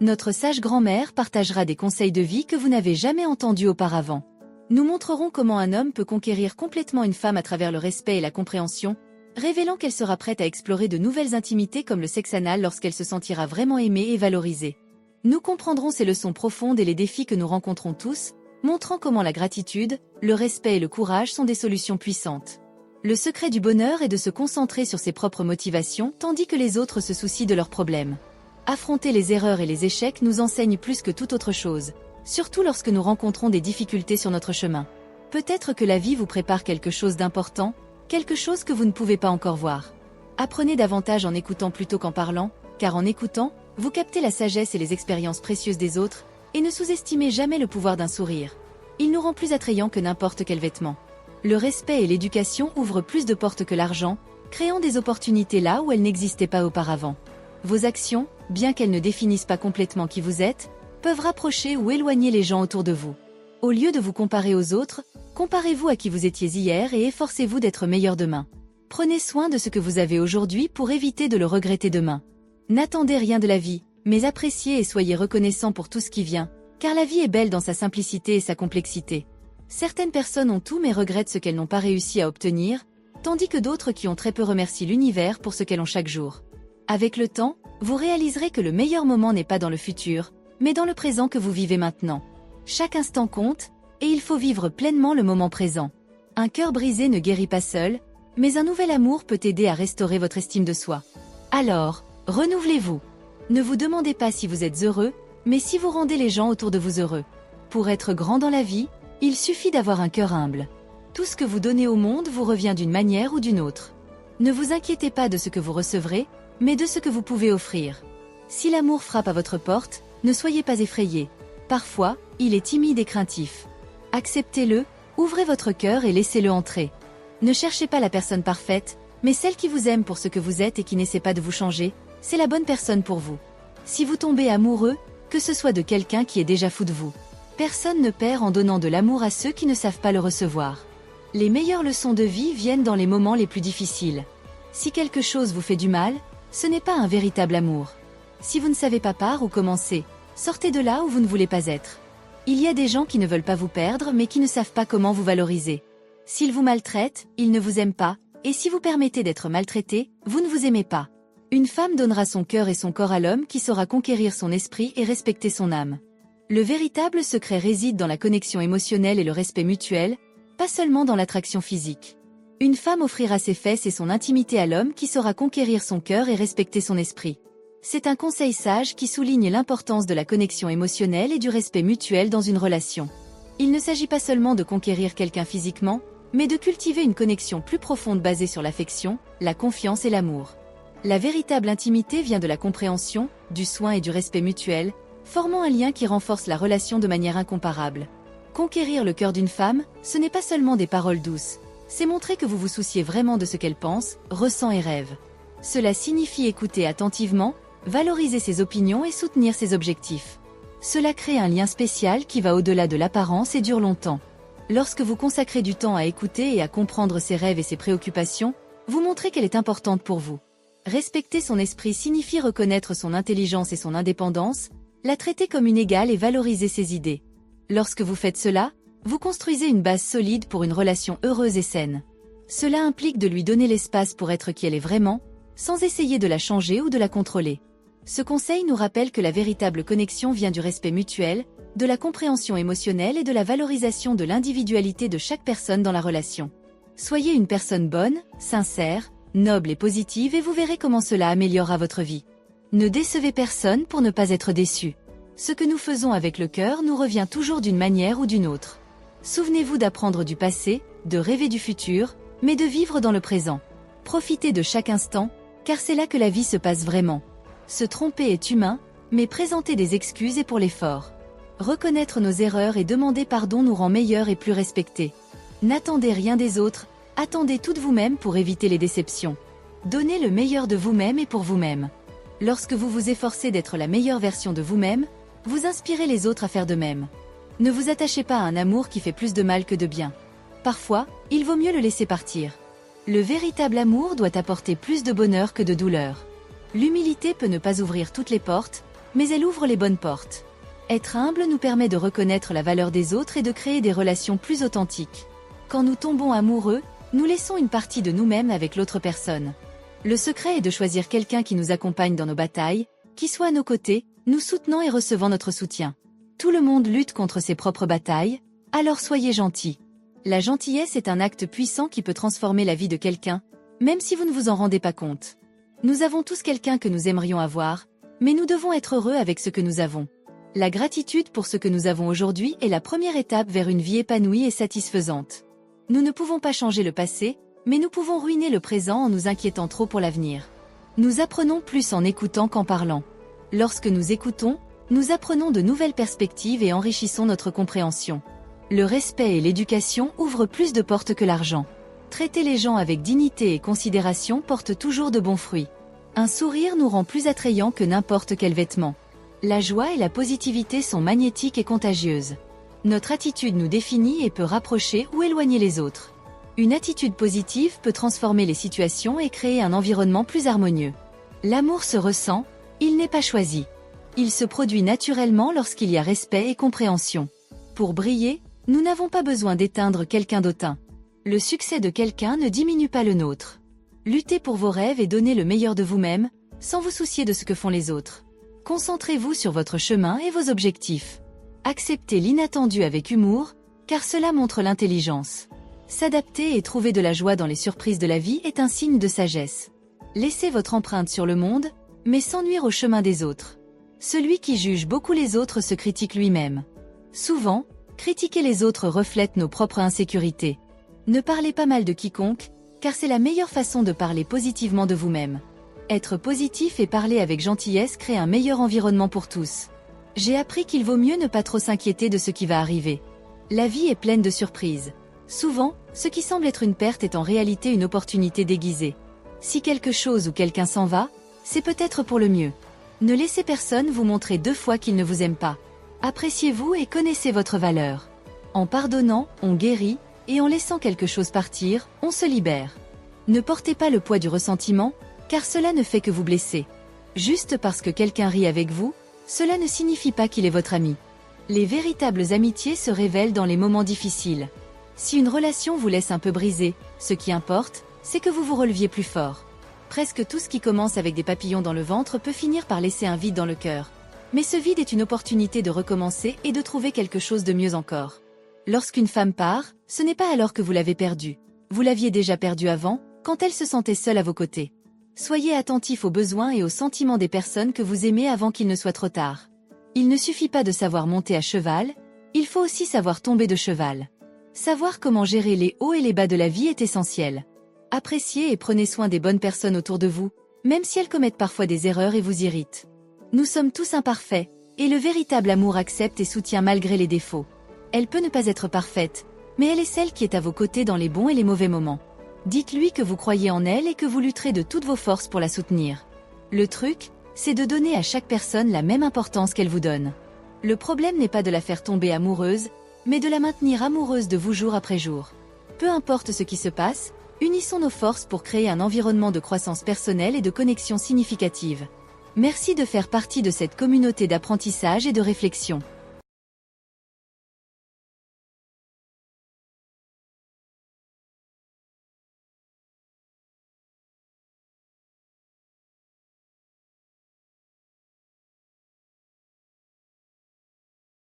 Notre sage grand-mère partagera des conseils de vie que vous n'avez jamais entendus auparavant. Nous montrerons comment un homme peut conquérir complètement une femme à travers le respect et la compréhension, révélant qu'elle sera prête à explorer de nouvelles intimités comme le sexe anal lorsqu'elle se sentira vraiment aimée et valorisée. Nous comprendrons ces leçons profondes et les défis que nous rencontrons tous, montrant comment la gratitude, le respect et le courage sont des solutions puissantes. Le secret du bonheur est de se concentrer sur ses propres motivations tandis que les autres se soucient de leurs problèmes. Affronter les erreurs et les échecs nous enseigne plus que toute autre chose, surtout lorsque nous rencontrons des difficultés sur notre chemin. Peut-être que la vie vous prépare quelque chose d'important, quelque chose que vous ne pouvez pas encore voir. Apprenez davantage en écoutant plutôt qu'en parlant, car en écoutant, vous captez la sagesse et les expériences précieuses des autres, et ne sous-estimez jamais le pouvoir d'un sourire. Il nous rend plus attrayants que n'importe quel vêtement. Le respect et l'éducation ouvrent plus de portes que l'argent, créant des opportunités là où elles n'existaient pas auparavant. Vos actions, bien qu'elles ne définissent pas complètement qui vous êtes, peuvent rapprocher ou éloigner les gens autour de vous. Au lieu de vous comparer aux autres, comparez-vous à qui vous étiez hier et efforcez-vous d'être meilleur demain. Prenez soin de ce que vous avez aujourd'hui pour éviter de le regretter demain. N'attendez rien de la vie, mais appréciez et soyez reconnaissant pour tout ce qui vient, car la vie est belle dans sa simplicité et sa complexité. Certaines personnes ont tout mais regrettent ce qu'elles n'ont pas réussi à obtenir, tandis que d'autres qui ont très peu remercient l'univers pour ce qu'elles ont chaque jour. Avec le temps, vous réaliserez que le meilleur moment n'est pas dans le futur, mais dans le présent que vous vivez maintenant. Chaque instant compte, et il faut vivre pleinement le moment présent. Un cœur brisé ne guérit pas seul, mais un nouvel amour peut aider à restaurer votre estime de soi. Alors, renouvelez-vous. Ne vous demandez pas si vous êtes heureux, mais si vous rendez les gens autour de vous heureux. Pour être grand dans la vie, il suffit d'avoir un cœur humble. Tout ce que vous donnez au monde vous revient d'une manière ou d'une autre. Ne vous inquiétez pas de ce que vous recevrez, mais de ce que vous pouvez offrir. Si l'amour frappe à votre porte, ne soyez pas effrayé. Parfois, il est timide et craintif. Acceptez-le, ouvrez votre cœur et laissez-le entrer. Ne cherchez pas la personne parfaite, mais celle qui vous aime pour ce que vous êtes et qui n'essaie pas de vous changer, c'est la bonne personne pour vous. Si vous tombez amoureux, que ce soit de quelqu'un qui est déjà fou de vous. Personne ne perd en donnant de l'amour à ceux qui ne savent pas le recevoir. Les meilleures leçons de vie viennent dans les moments les plus difficiles. Si quelque chose vous fait du mal, ce n'est pas un véritable amour. Si vous ne savez pas par où commencer, sortez de là où vous ne voulez pas être. Il y a des gens qui ne veulent pas vous perdre mais qui ne savent pas comment vous valoriser. S'ils vous maltraitent, ils ne vous aiment pas, et si vous permettez d'être maltraité, vous ne vous aimez pas. Une femme donnera son cœur et son corps à l'homme qui saura conquérir son esprit et respecter son âme. Le véritable secret réside dans la connexion émotionnelle et le respect mutuel, pas seulement dans l'attraction physique. Une femme offrira ses fesses et son intimité à l'homme qui saura conquérir son cœur et respecter son esprit. C'est un conseil sage qui souligne l'importance de la connexion émotionnelle et du respect mutuel dans une relation. Il ne s'agit pas seulement de conquérir quelqu'un physiquement, mais de cultiver une connexion plus profonde basée sur l'affection, la confiance et l'amour. La véritable intimité vient de la compréhension, du soin et du respect mutuel, formant un lien qui renforce la relation de manière incomparable. Conquérir le cœur d'une femme, ce n'est pas seulement des paroles douces, c'est montrer que vous vous souciez vraiment de ce qu'elle pense, ressent et rêve. Cela signifie écouter attentivement, valoriser ses opinions et soutenir ses objectifs. Cela crée un lien spécial qui va au-delà de l'apparence et dure longtemps. Lorsque vous consacrez du temps à écouter et à comprendre ses rêves et ses préoccupations, vous montrez qu'elle est importante pour vous. Respecter son esprit signifie reconnaître son intelligence et son indépendance, la traiter comme une égale et valoriser ses idées. Lorsque vous faites cela, vous construisez une base solide pour une relation heureuse et saine. Cela implique de lui donner l'espace pour être qui elle est vraiment, sans essayer de la changer ou de la contrôler. Ce conseil nous rappelle que la véritable connexion vient du respect mutuel, de la compréhension émotionnelle et de la valorisation de l'individualité de chaque personne dans la relation. Soyez une personne bonne, sincère, noble et positive et vous verrez comment cela améliorera votre vie. Ne décevez personne pour ne pas être déçu. Ce que nous faisons avec le cœur nous revient toujours d'une manière ou d'une autre. Souvenez-vous d'apprendre du passé, de rêver du futur, mais de vivre dans le présent. Profitez de chaque instant, car c'est là que la vie se passe vraiment. Se tromper est humain, mais présenter des excuses est pour l'effort. Reconnaître nos erreurs et demander pardon nous rend meilleurs et plus respectés. N'attendez rien des autres, attendez tout de vous-même pour éviter les déceptions. Donnez le meilleur de vous-même et pour vous-même. Lorsque vous vous efforcez d'être la meilleure version de vous-même, vous inspirez les autres à faire de même. Ne vous attachez pas à un amour qui fait plus de mal que de bien. Parfois, il vaut mieux le laisser partir. Le véritable amour doit apporter plus de bonheur que de douleur. L'humilité peut ne pas ouvrir toutes les portes, mais elle ouvre les bonnes portes. Être humble nous permet de reconnaître la valeur des autres et de créer des relations plus authentiques. Quand nous tombons amoureux, nous laissons une partie de nous-mêmes avec l'autre personne. Le secret est de choisir quelqu'un qui nous accompagne dans nos batailles, qui soit à nos côtés, nous soutenant et recevant notre soutien. Tout le monde lutte contre ses propres batailles, alors soyez gentils. La gentillesse est un acte puissant qui peut transformer la vie de quelqu'un, même si vous ne vous en rendez pas compte. Nous avons tous quelqu'un que nous aimerions avoir, mais nous devons être heureux avec ce que nous avons. La gratitude pour ce que nous avons aujourd'hui est la première étape vers une vie épanouie et satisfaisante. Nous ne pouvons pas changer le passé, mais nous pouvons ruiner le présent en nous inquiétant trop pour l'avenir. Nous apprenons plus en écoutant qu'en parlant. Lorsque nous écoutons, nous apprenons de nouvelles perspectives et enrichissons notre compréhension. Le respect et l'éducation ouvrent plus de portes que l'argent. Traiter les gens avec dignité et considération porte toujours de bons fruits. Un sourire nous rend plus attrayants que n'importe quel vêtement. La joie et la positivité sont magnétiques et contagieuses. Notre attitude nous définit et peut rapprocher ou éloigner les autres. Une attitude positive peut transformer les situations et créer un environnement plus harmonieux. L'amour se ressent, il n'est pas choisi. Il se produit naturellement lorsqu'il y a respect et compréhension. Pour briller, nous n'avons pas besoin d'éteindre quelqu'un d'autant. Le succès de quelqu'un ne diminue pas le nôtre. Luttez pour vos rêves et donnez le meilleur de vous-même, sans vous soucier de ce que font les autres. Concentrez-vous sur votre chemin et vos objectifs. Acceptez l'inattendu avec humour, car cela montre l'intelligence. S'adapter et trouver de la joie dans les surprises de la vie est un signe de sagesse. Laissez votre empreinte sur le monde, mais sans nuire au chemin des autres. Celui qui juge beaucoup les autres se critique lui-même. Souvent, critiquer les autres reflète nos propres insécurités. Ne parlez pas mal de quiconque, car c'est la meilleure façon de parler positivement de vous-même. Être positif et parler avec gentillesse crée un meilleur environnement pour tous. J'ai appris qu'il vaut mieux ne pas trop s'inquiéter de ce qui va arriver. La vie est pleine de surprises. Souvent, ce qui semble être une perte est en réalité une opportunité déguisée. Si quelque chose ou quelqu'un s'en va, c'est peut-être pour le mieux. Ne laissez personne vous montrer 2 fois qu'il ne vous aime pas. Appréciez-vous et connaissez votre valeur. En pardonnant, on guérit, et en laissant quelque chose partir, on se libère. Ne portez pas le poids du ressentiment, car cela ne fait que vous blesser. Juste parce que quelqu'un rit avec vous, cela ne signifie pas qu'il est votre ami. Les véritables amitiés se révèlent dans les moments difficiles. Si une relation vous laisse un peu brisé, ce qui importe, c'est que vous vous releviez plus fort. Presque tout ce qui commence avec des papillons dans le ventre peut finir par laisser un vide dans le cœur. Mais ce vide est une opportunité de recommencer et de trouver quelque chose de mieux encore. Lorsqu'une femme part, ce n'est pas alors que vous l'avez perdue. Vous l'aviez déjà perdue avant, quand elle se sentait seule à vos côtés. Soyez attentifs aux besoins et aux sentiments des personnes que vous aimez avant qu'il ne soit trop tard. Il ne suffit pas de savoir monter à cheval, il faut aussi savoir tomber de cheval. Savoir comment gérer les hauts et les bas de la vie est essentiel. Appréciez et prenez soin des bonnes personnes autour de vous, même si elles commettent parfois des erreurs et vous irritent. Nous sommes tous imparfaits, et le véritable amour accepte et soutient malgré les défauts. Elle peut ne pas être parfaite, mais elle est celle qui est à vos côtés dans les bons et les mauvais moments. Dites-lui que vous croyez en elle et que vous lutterez de toutes vos forces pour la soutenir. Le truc, c'est de donner à chaque personne la même importance qu'elle vous donne. Le problème n'est pas de la faire tomber amoureuse, mais de la maintenir amoureuse de vous jour après jour. Peu importe ce qui se passe, unissons nos forces pour créer un environnement de croissance personnelle et de connexion significative. Merci de faire partie de cette communauté d'apprentissage et de réflexion.